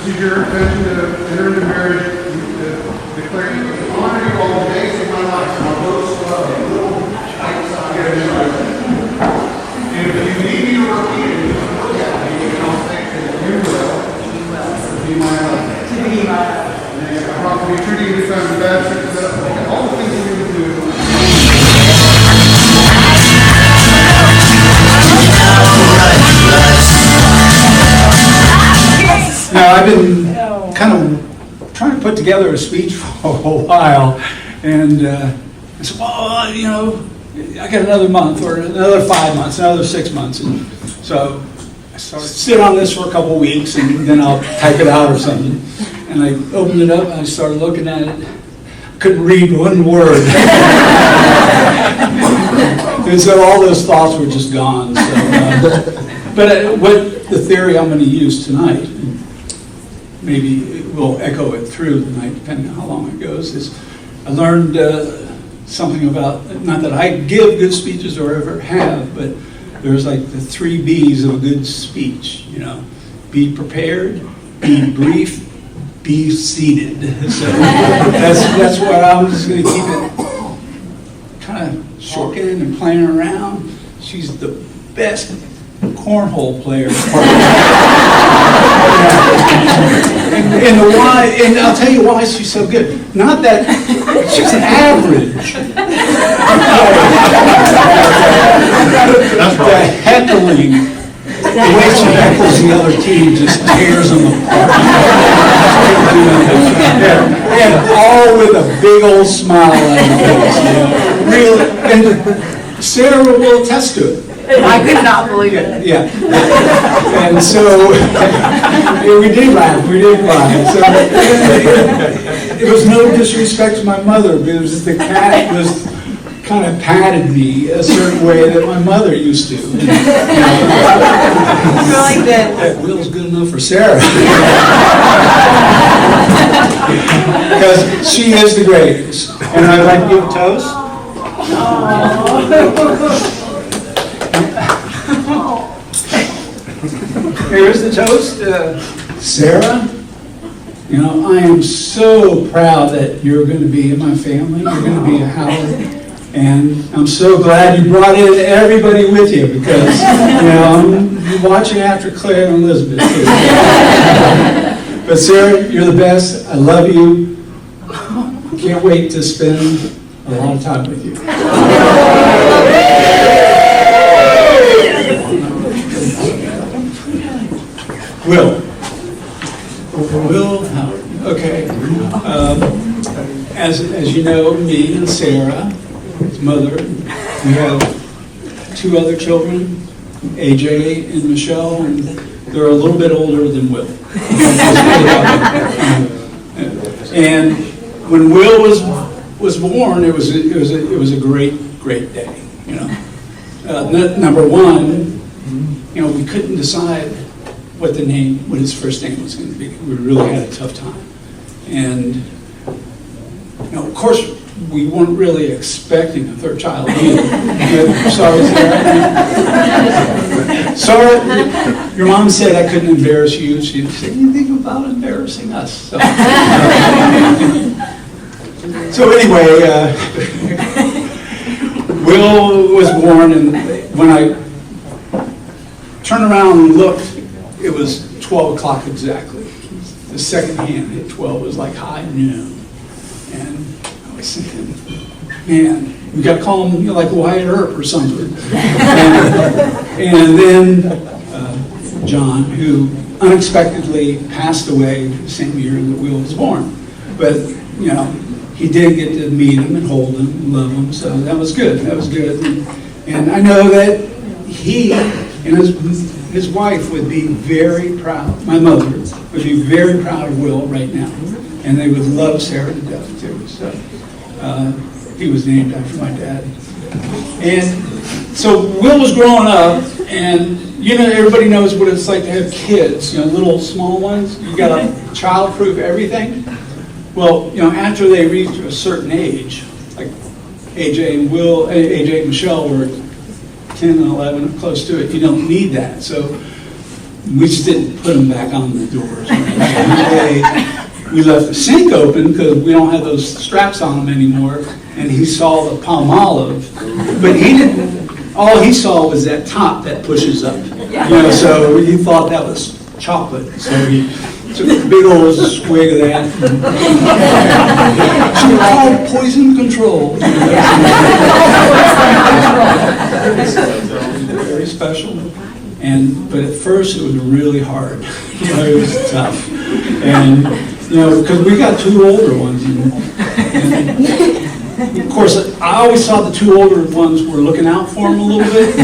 this is your intention to enter into marriage, declare you to honor you all the days of my life. And I'll go slow. And if you need me to repeat it, you can look at me and I'll think that you will be my husband. And I'll probably be treating you as a bad success. All the things you need to do. Now, I've been kind of trying to put together a speech for a while, and I said, well, you know, I got another month, or another 5 months, another 6 months, and so I started sit on this for a couple of weeks, and then I'll type it out or something. And I opened it up, and I started looking at it. Couldn't read one word. And so all those thoughts were just gone. So, but what the theory I'm going to use tonight, maybe it will echo it through the night, depending on how long it goes, is I learned something about, not that I give good speeches or ever have, but there's like the 3 B's of a good speech, you know. Be prepared, be brief, be seated. So that's what I'm just going to keep it kind of shortened and playing around. She's the best cornhole player. And I'll tell you why she's so good. Not that she's average. The heckling, the way she heckles the other team just tears them apart. And all with a big old smile on her face. You know? Really, and Sarah will attest to it. I could not believe it. Yeah. And so we did laugh. So it was no disrespect to my mother, but it was just the cat was kind of patted me a certain way that my mother used to. You know, Really good. that Will's good enough for Sarah. Because she is the greatest. And I'd like to give a toast. Here's the toast. Sarah, you know, I am so proud that you're going to be in my family. You're going to be a Howard. And I'm so glad you brought in everybody with you because, you know, I'm watching after Claire and Elizabeth. But Sarah, you're the best. I love you. I can't wait to spend a lot of time with you. Will Howard. Okay. As you know, me and Sarah, his mother, we have 2 other children, AJ and Michelle, and they're a little bit older than Will. And when Will was born, it was a great day. You know, number one, you know, we couldn't decide what his first name was going to be. We really had a tough time. And, you know, of course, we weren't really expecting a 3rd child either. Sorry, Sarah. Sorry, your mom said I couldn't embarrass you. She didn't say anything about embarrassing us. So anyway, Will was born, and when I turned around and looked, it was 12 o'clock exactly. The second hand hit 12. It was like high noon. And I was thinking, man, we got to call him, you know, like Wyatt Earp or something. And then John, who unexpectedly passed away the same year that Will was born. But, you know, he did get to meet him and hold him and love him, so that was good. And I know that he and his wife would be very proud, my mother would be very proud of Will right now. And they would love Sarah to death too. So he was named after my dad. And so Will was growing up, and you know, everybody knows what it's like to have kids, you know, little small ones. You got to child-proof everything. Well, you know, after they reach a certain age, like AJ and Michelle were 10 and 11, close to it, you don't need that. So We just didn't put them back on the doors. We left the sink open because we don't have those straps on them anymore, and he saw the palm olive, but he didn't, all he saw was that top that pushes up. So he thought that was chocolate, so he took a big old swig of that. It's called poison control. Very special. But at first it was really hard. It was tough. And, because we got two older ones. And of course, I always thought the two older ones were looking out for him a little bit,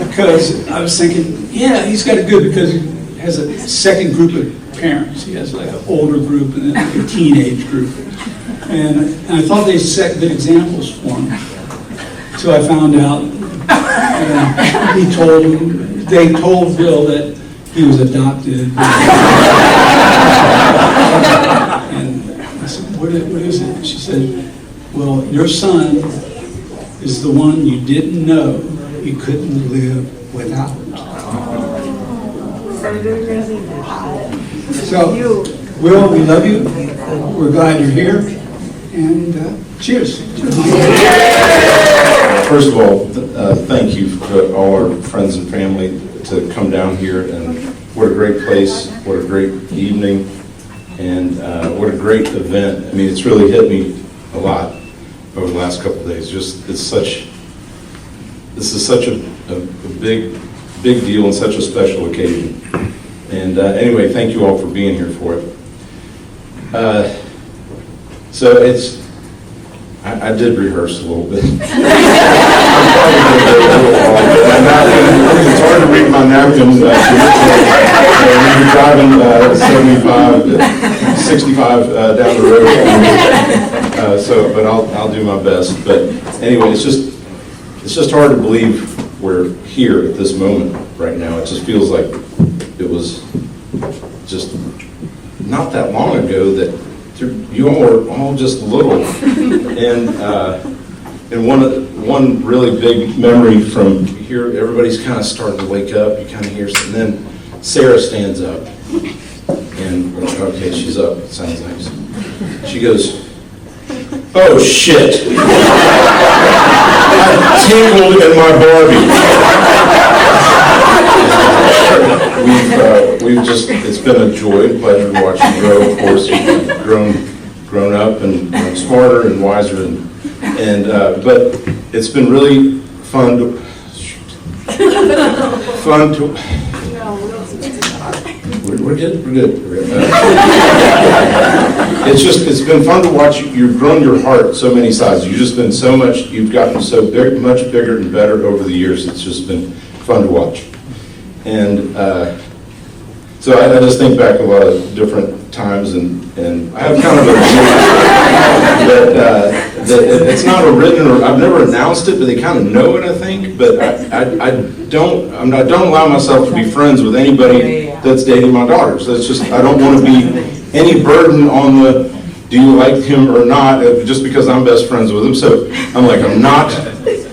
because I was thinking, yeah, he's got it good because he has a second group of parents. He has like an older group and then like a teenage group. And I thought they set good examples for him. So I found out, they told Bill that he was adopted. And I said, what is it? She said, well, your son is the one you didn't know you couldn't live without. So, Will, we love you. We're glad you're here. And cheers. First of all, thank you to all our friends and family to come down here. And what a great place. What a great evening. And what a great event. I mean, it's really hit me a lot over the last couple of days. This is such a big deal and such a special occasion. And anyway, thank you all for being here for it. So I did rehearse a little bit. It's hard to read my napkins. You're driving 65 down the road. But I'll do my best. But anyway, it's just hard to believe we're here at this moment right now. It just feels like it was just not that long ago that you all were all just little. And one really big memory from here, everybody's kind of starting to wake up. You kind of hear something. Then Sarah stands up. And, okay, she's up, it sounds nice. She goes, oh shit. I tingled in my Barbie. It's been a joy and pleasure to watch you grow. Of course, you've grown up and smarter and wiser, but it's been really fun to. We're good. It's been fun to watch you. You've grown your heart so many sizes. You've gotten so big, much bigger and better over the years. It's just been fun to watch. And so I just think back a lot of different times, and I have kind of a that it's not a written, or I've never announced it, but they kind of know it, I think. But I don't allow myself to be friends with anybody that's dating my daughters. That's just, I don't want to be any burden on the, do you like him or not, just because I'm best friends with him. So I'm like, I'm not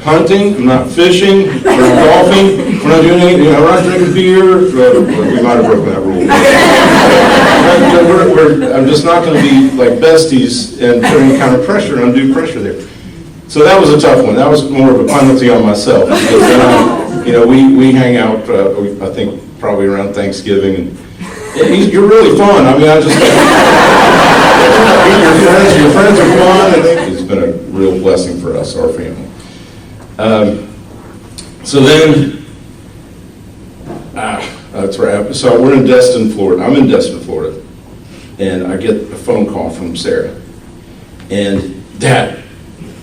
hunting, I'm not fishing, we're golfing, we're not doing anything, we're not drinking beer. We might have broken that rule. I'm just not going to be like besties and put any kind of pressure, and undue pressure there. So that was a tough one. That was more of a penalty on myself. Because then, we hang out, I think, probably around Thanksgiving, and you're really fun. I mean, your friends are fun. I think it's been a real blessing for us, our family. So then, that's where I am. So we're in Destin, Florida. I'm in Destin, Florida, and I get a phone call from Sarah, and Dad,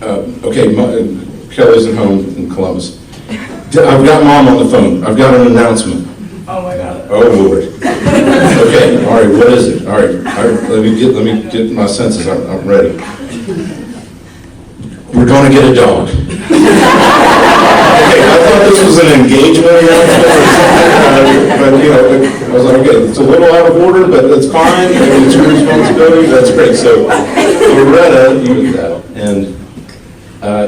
Kelly's at home in Columbus. I've got Mom on the phone. I've got an announcement. Oh my God. Oh Lord. Okay. All right. What is it? All right. Let me get my senses. I'm ready. We're going to get a dog. Okay, I thought this was an engagement but I was like, okay, it's a little out of order, but it's fine. It's your responsibility. That's great. So Loretta used that, and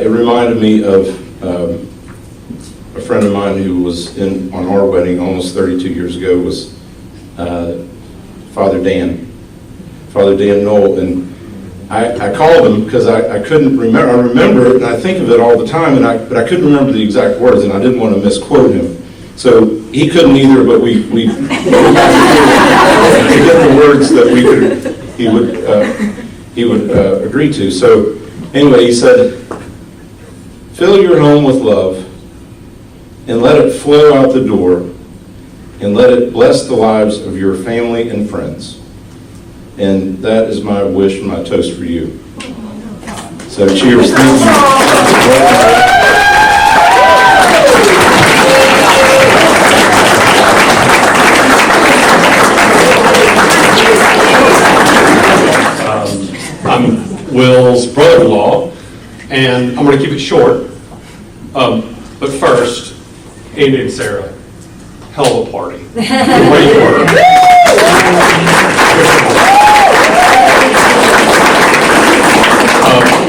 it reminded me of a friend of mine who was on our wedding almost 32 years ago, was Father Dan Knoll, and I called him because I couldn't remember. I remember it, and I think of it all the time, but I couldn't remember the exact words, and I didn't want to misquote him. So he couldn't either, but we to get the words that he would agree to. So anyway, he said, "Fill your home with love, and let it flow out the door, and let it bless the lives of your family and friends." And that is my wish and my toast for you. So cheers, thank you. I'm Will's brother-in-law, and I'm going to keep it short. But first, Andy and Sarah, hell of a party. Great work.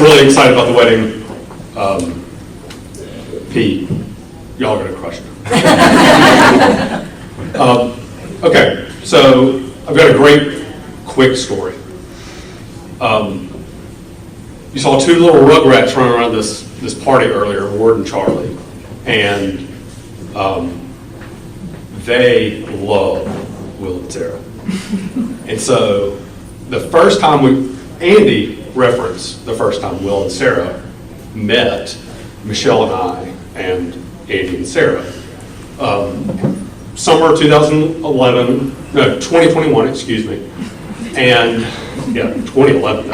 Really excited about the wedding. Pete, y'all are going to crush it. Okay, so I've got a great, quick story. You saw two little rugrats running around this party earlier, Ward and Charlie, and they love Will and Sarah. And so the first time Andy referenced the first time Will and Sarah met Michelle and I and Andy and Sarah. Summer 2021, excuse me. And yeah, 2011.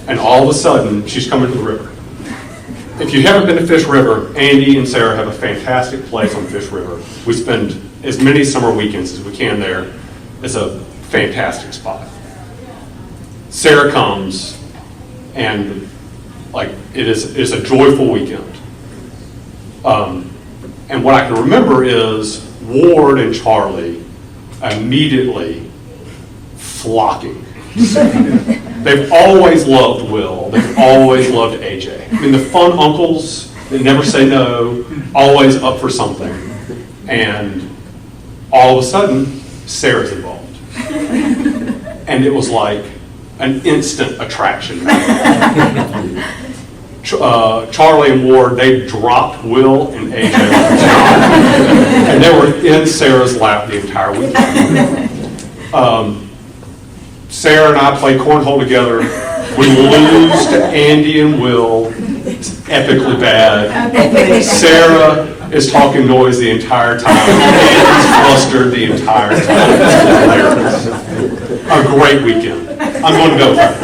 And all of a sudden, she's coming to the river. If you haven't been to Fish River, Andy and Sarah have a fantastic place on Fish River. We spend as many summer weekends as we can there. It's a fantastic spot. Sarah comes, and it's a joyful weekend. And what I can remember is Ward and Charlie immediately flocking. They've always loved Will. They've always loved AJ. I mean, the fun uncles that never say no, always up for something. And all of a sudden, Sarah's involved. And it was like an instant attraction. Charlie and Ward, they dropped Will and AJ like a child. And they were in Sarah's lap the entire weekend. Sarah and I play cornhole together. We lose to Andy and Will. It's epically bad. Sarah is talking noise the entire time. Andy's flustered the entire time. It's hilarious. A great weekend. I'm going to go with that.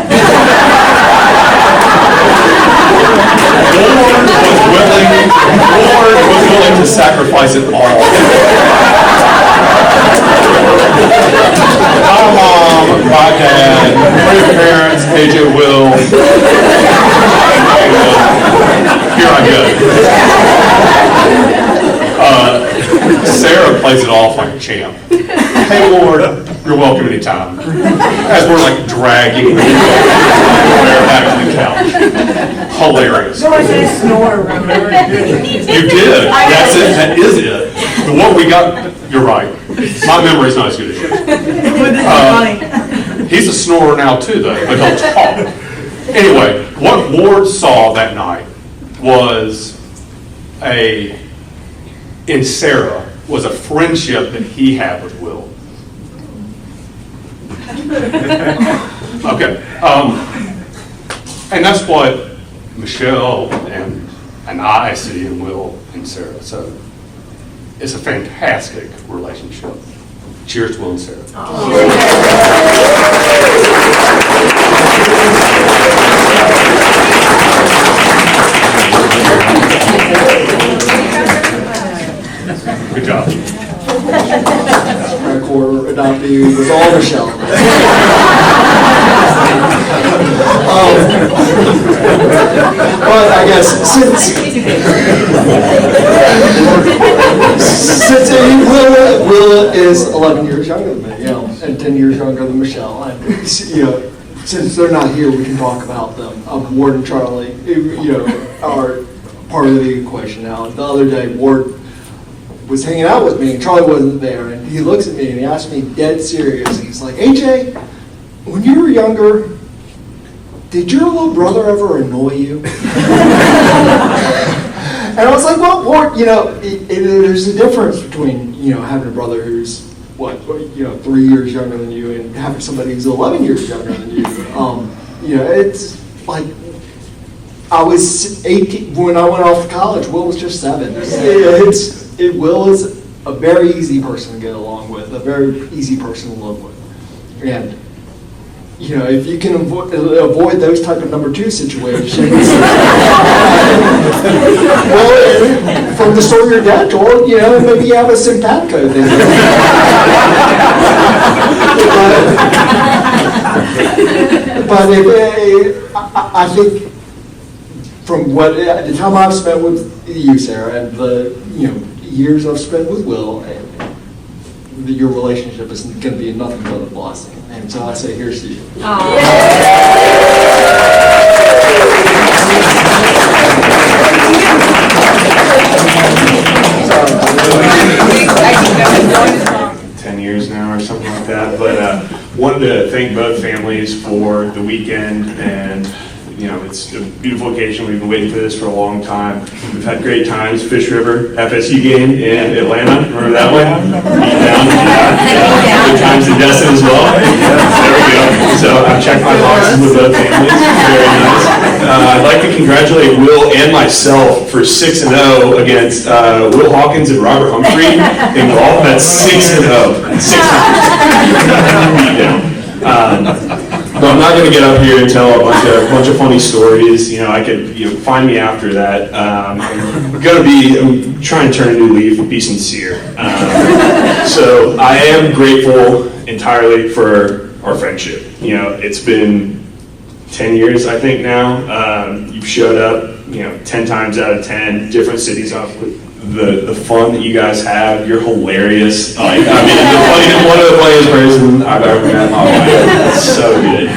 Ward was willing to sacrifice it all. My mom, my dad, grandparents, AJ Will. Here I go. Sarah plays it off like a champ. Hey Ward, you're welcome anytime. As we're like dragging the back to the couch. Hilarious. No, I said snore, remember? You did. That's it. That is it. The what we got, you're right. My memory's not as good as yours. He's a snorer now too, though, but he'll talk. Anyway, what Ward saw that night was in Sarah was a friendship that he had with Will. Okay. And that's what Michelle and I see in Will and Sarah. So it's a fantastic relationship. Cheers to Will and Sarah. Good job. My core adoptee was all Michelle. But I guess since Will is 11 years younger than me, and 10 years younger than Michelle, and since they're not here, we can talk about them. Ward and Charlie, are part of the equation now. The other day, Ward was hanging out with me, and Charlie wasn't there, and he looks at me and he asked me dead serious. He's like, AJ, when you were younger, did your little brother ever annoy you? And I was like, well, there's a difference between, having a brother who's, 3 years younger than you and having somebody who's 11 years younger than you. It's like, I was 18, when I went off to college, Will was just 7. Will is a very easy person to get along with, a very easy person to live with. And if you can avoid those type of number 2 situations, well, from the story your dad told, maybe you have a simpatico then. But I think from the time I've spent with you, Sarah, and the years I've spent with Will, your relationship is going to be nothing but a blessing. And so I say, here's to you. Years now or something like that, but wanted to thank both families for the weekend, and it's a beautiful occasion. We've been waiting for this for a long time. We've had great times. Fish River FSU game in Atlanta, remember that one? Good times in Destin as well. There we go. So I've checked my boxes with both families. Very nice. I'd like to congratulate Will and myself for 6-0 against Will Hawkins and Robert Humphrey in golf. That's 6-0. 6-0. But I'm not going to get up here and tell a bunch of funny stories. I could, find me after that. I'm trying to turn a new leaf, be sincere. So I am grateful entirely for our friendship. It's been 10 years, I think now. You've showed up, 10 times out of 10, different cities off the fun that you guys have. You're hilarious. One of the funniest person I've ever met in my life. It's so good.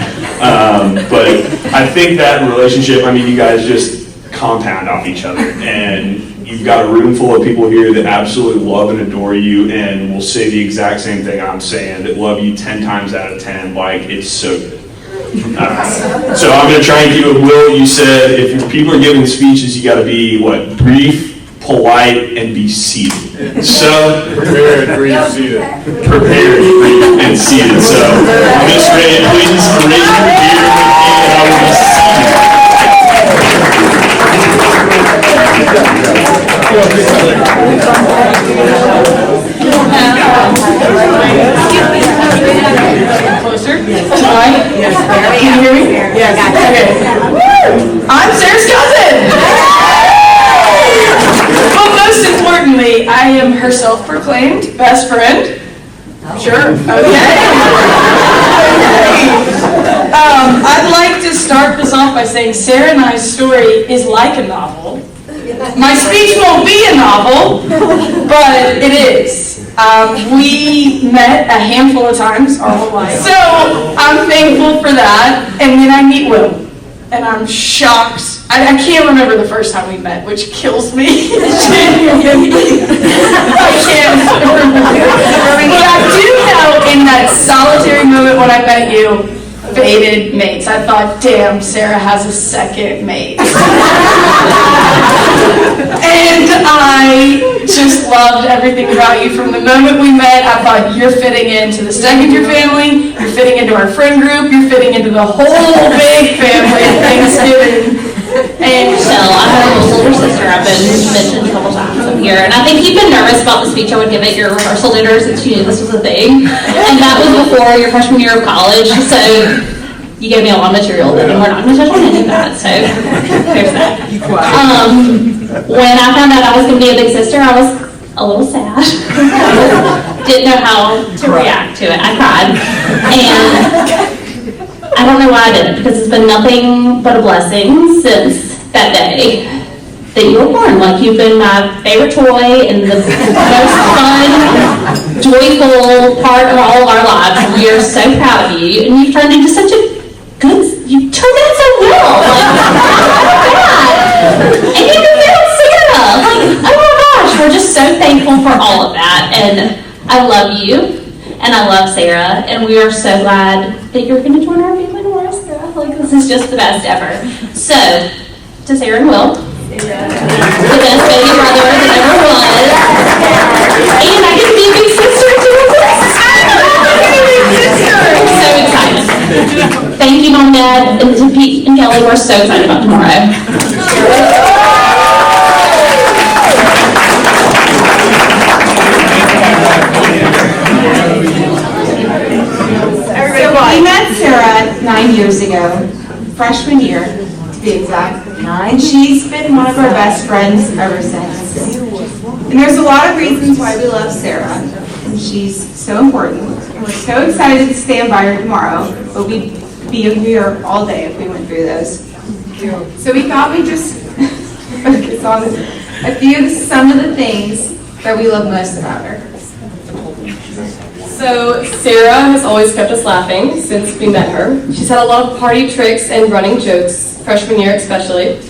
But I think that relationship, you guys just compound off each other, and you've got a room full of people here that absolutely love and adore you and will say the exact same thing I'm saying, that love you 10 times out of 10. It's so good. So I'm going to try and keep it. Will, you said if people are giving speeches, you got to be brief, polite, and be seated. So prepared, brief, seated. Prepared, brief, and seated. So I'm just ready. Please raise your ear and I will be seated. Closer. Hi. Yes. Can you hear me? Yes. Okay. I'm Sarah's cousin. But most importantly, I am her self-proclaimed best friend. Sure. Okay. I'd like to start this off by saying Sarah and I's story is like a novel. My speech won't be a novel, but it is. We met a handful of times our whole life. So I'm thankful for that. And then I meet Will. And I'm shocked. I can't remember the first time we met, which kills me. I can't remember. But I do know in that solitary moment when I met you, fated mates. I thought, damn, Sarah has a second mate. And I just loved everything about you from the moment we met. I thought you're fitting into the Steginger family, you're fitting into our friend group, you're fitting into the whole big family at Thanksgiving. And Michelle, I have a little older sister. I've been mentioned a couple times up here, and I think you've been nervous about the speech I would give at your rehearsal dinner since you knew this was a thing. And that was before your freshman year of college, so you gave me a lot of material, and we're not going to touch on any of that, so there's that. When I found out I was going to be a big sister, I was a little sad. Didn't know how to react to it. I cried. And I don't know why I didn't, because it's been nothing but a blessing since that day that you were born. You've been my favorite toy and the most fun, joyful part of all of our lives. And we are so proud of you. And you've turned into such a you turned out so well. Oh my God. And you even found Sarah. Oh my gosh, we're just so thankful for all of that, and I love you, and I love Sarah, and we are so glad that you're going to join our family tomorrow, Sarah. Like, this is just the best ever. So, to Sarah and Will, the best baby brother that ever was, and I get to be a big sister too. I'm so excited. Thank you, Mom, Dad, and to Pete and Kelly. We're so excited about tomorrow. We met Sarah 9 years ago, freshman year, to be exact. And she's been one of our best friends ever since. And there's a lot of reasons why we love Sarah. And she's so important. And we're so excited to stand by her tomorrow, but we'd be here all day if we went through those. So we thought we'd just focus on some of the things that we love most about her. So Sarah has always kept us laughing since we met her. She's had a lot of party tricks and running jokes, freshman year especially.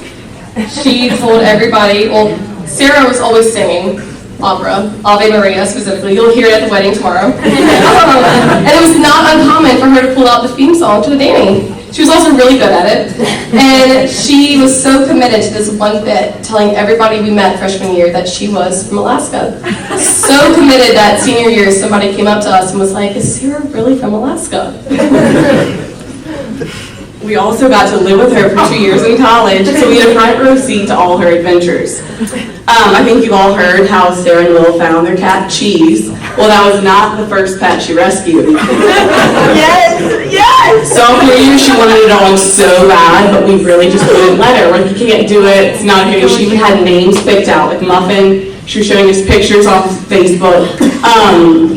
She told everybody, well, Sarah was always singing opera, Ave Maria specifically. You'll hear it at the wedding tomorrow. And it was not uncommon for her to pull out the theme song to a Danny. She was also really good at it. And she was so committed to this one bit, telling everybody we met freshman year that she was from Alaska. So committed that senior year, somebody came up to us and was like, is Sarah really from Alaska? We also got to live with her for 2 years in college, so we had a front row seat to all her adventures. I think you all heard how Sarah and Will found their cat, Cheese. Well, that was not the first pet she rescued. Yes! Sophomore year, she wanted a dog so bad, but we really just wouldn't let her. Like, you can't do it, it's not okay. She even had names picked out, like Muffin. She was showing us pictures off Facebook.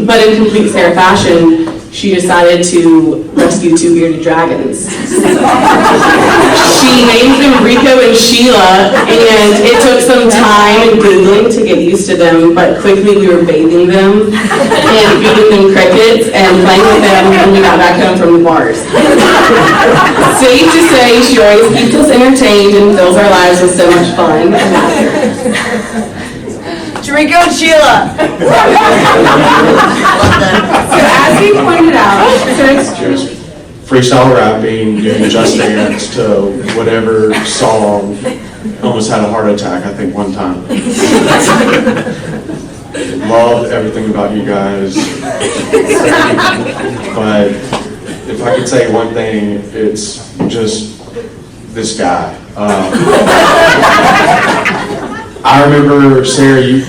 But in complete Sarah fashion, she decided to rescue 2 bearded dragons. She named them Rico and Sheila, and it took some time and Googling to get used to them, but quickly we were bathing them and feeding them crickets and playing with them when we got back home from the bars. Safe to say, she always keeps us entertained and fills our lives with so much fun and laughter. Rico and Sheila. So as we pointed out, Just freestyle rapping, doing Just Dance to whatever song. Almost had a heart attack, I think, one time. Love everything about you guys. But if I could say one thing, it's just this guy. I remember, Sarah,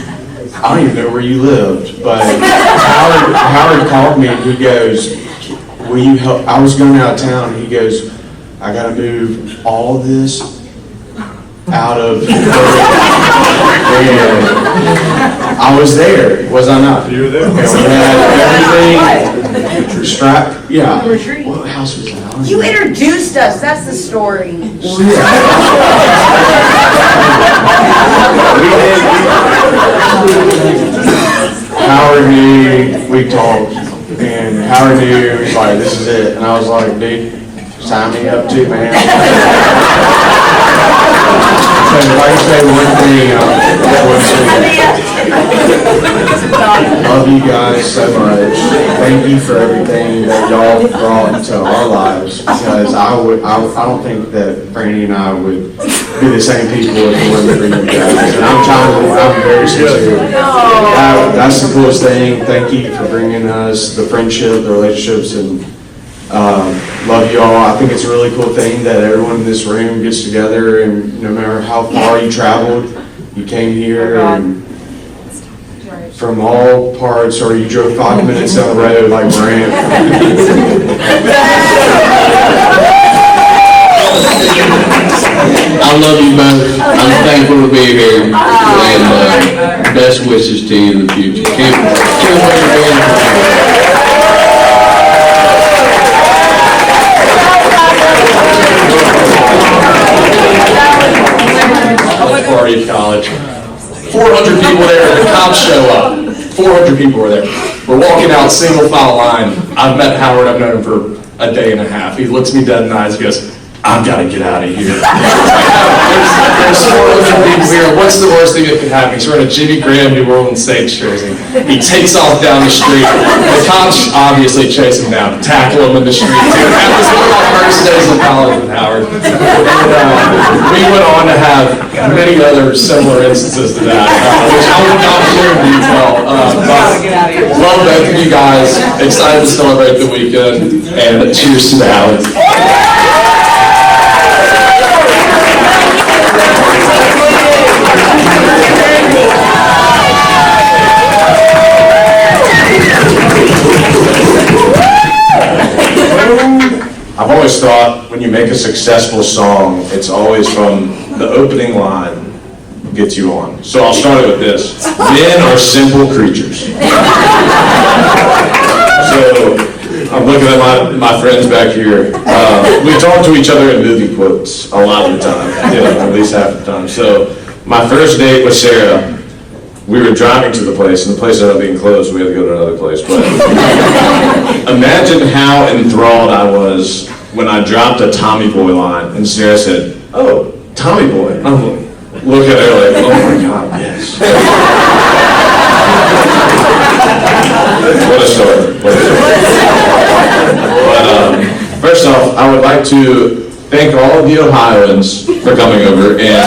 I don't even know where you lived, but Howard called me and he goes, will you help? I was going out of town and he goes, I gotta move all this out of, and I was there, was I not? You were there. And we had everything strapped, yeah. What house was that? You introduced us, that's the story. Howard knew, we talked, and Howard knew, he was like, this is it. And I was like, dude, sign me up too, man. So if I can say one thing, love you guys so much. Thank you for everything that y'all brought into our lives, because I don't think that Franny and I would be the same people if it wasn't for you guys. And I'm very sincere. That's the coolest thing. Thank you for bringing us the friendship, the relationships, and love you all. I think it's a really cool thing that everyone in this room gets together, and no matter how far you traveled, you came here and from all parts, or you drove 5 minutes down the road like Brant. I love you both. I'm thankful to be here, and best wishes to you in the future. Can't wait to be here. Party at college. 400 people there, the cops show up. 400 people were there. We're walking out single file line. I've met Howard, I've known him for a day and a half. He looks me dead in the eyes, he goes, I've got to get out of here. There's 400 people here. What's the worst thing that could happen? He's wearing a Jimmy Graham New Orleans Saints jersey. He takes off down the street. The cops obviously chase him down, tackle him in the street too. That was one of my first days in college with Howard. And, we went on to have many other similar instances to that, which I will not share in detail. But love both of you guys. Excited to celebrate the weekend. And cheers to the Howards. I've always thought when you make a successful song, it's always from the opening line gets you on. So I'll start it with this. Men are simple creatures. So I'm looking at my friends back here. We talk to each other in movie quotes a lot of the time, at least half the time. So my first date with Sarah, we were driving to the place, and the place ended up being closed, so we had to go to another place. But imagine how enthralled I was when I dropped a Tommy Boy line, and Sarah said, "Oh, Tommy Boy." I'm like, look at her like, "Oh my God, yes." What a story. But first off, I would like to thank all of the Ohioans for coming over and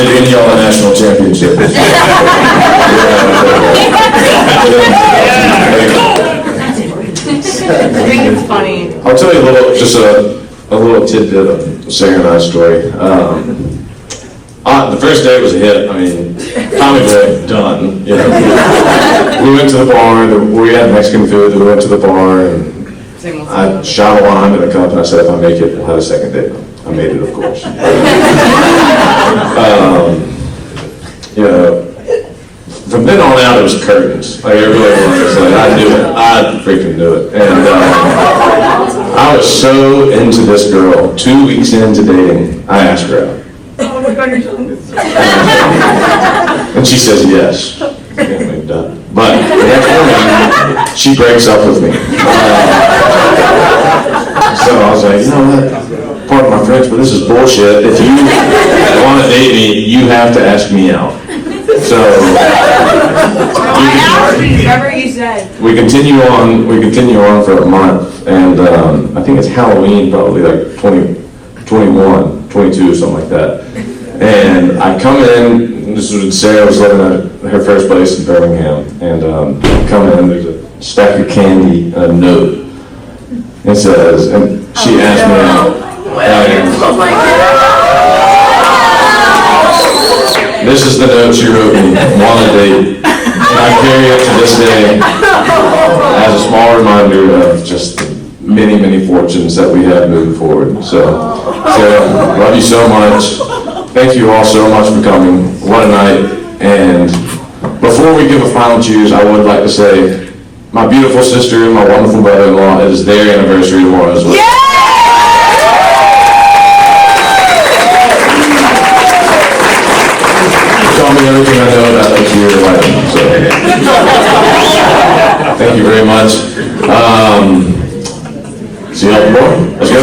getting y'all a national championship. I think it's funny. I'll tell you a little tidbit of Sarah and I's story. The first day was a hit. I mean, Tommy Boy, done. You know, we went to the bar. We had Mexican food. We went to the bar, and I shot a line in a cup, and I said, "If I make it, we'll have a second date." I made it, of course. You know, from then on out, it was curtains. Like, it really was. Like, I knew it. I freaking knew it. And I was so into this girl. 2 weeks into dating, I asked her out. And she says yes. Okay, done. But the next morning, she breaks up with me. So I was like, you know what? Pardon my French, but this is bullshit. If you want to date me, you have to ask me out. So we continue on for a month, and I think it's Halloween, probably like 21, 22, something like that. And I come in, this was when Sarah was living at her first place in Birmingham, and I come in, there's a stack of candy and a note. It says, and she asked me out. This is the note she wrote me on a date, and I carry it to this day as a small reminder of just the many, many fortunes that we have moving forward. So, Sarah, love you so much. Thank you all so much for coming. What a night. And before we give a final cheers, I would like to say, my beautiful sister and my wonderful brother-in-law, it is their anniversary tomorrow as well. Yeah! Tell me everything I know about that year of life. So, thank you very much. See you all tomorrow. Let's go.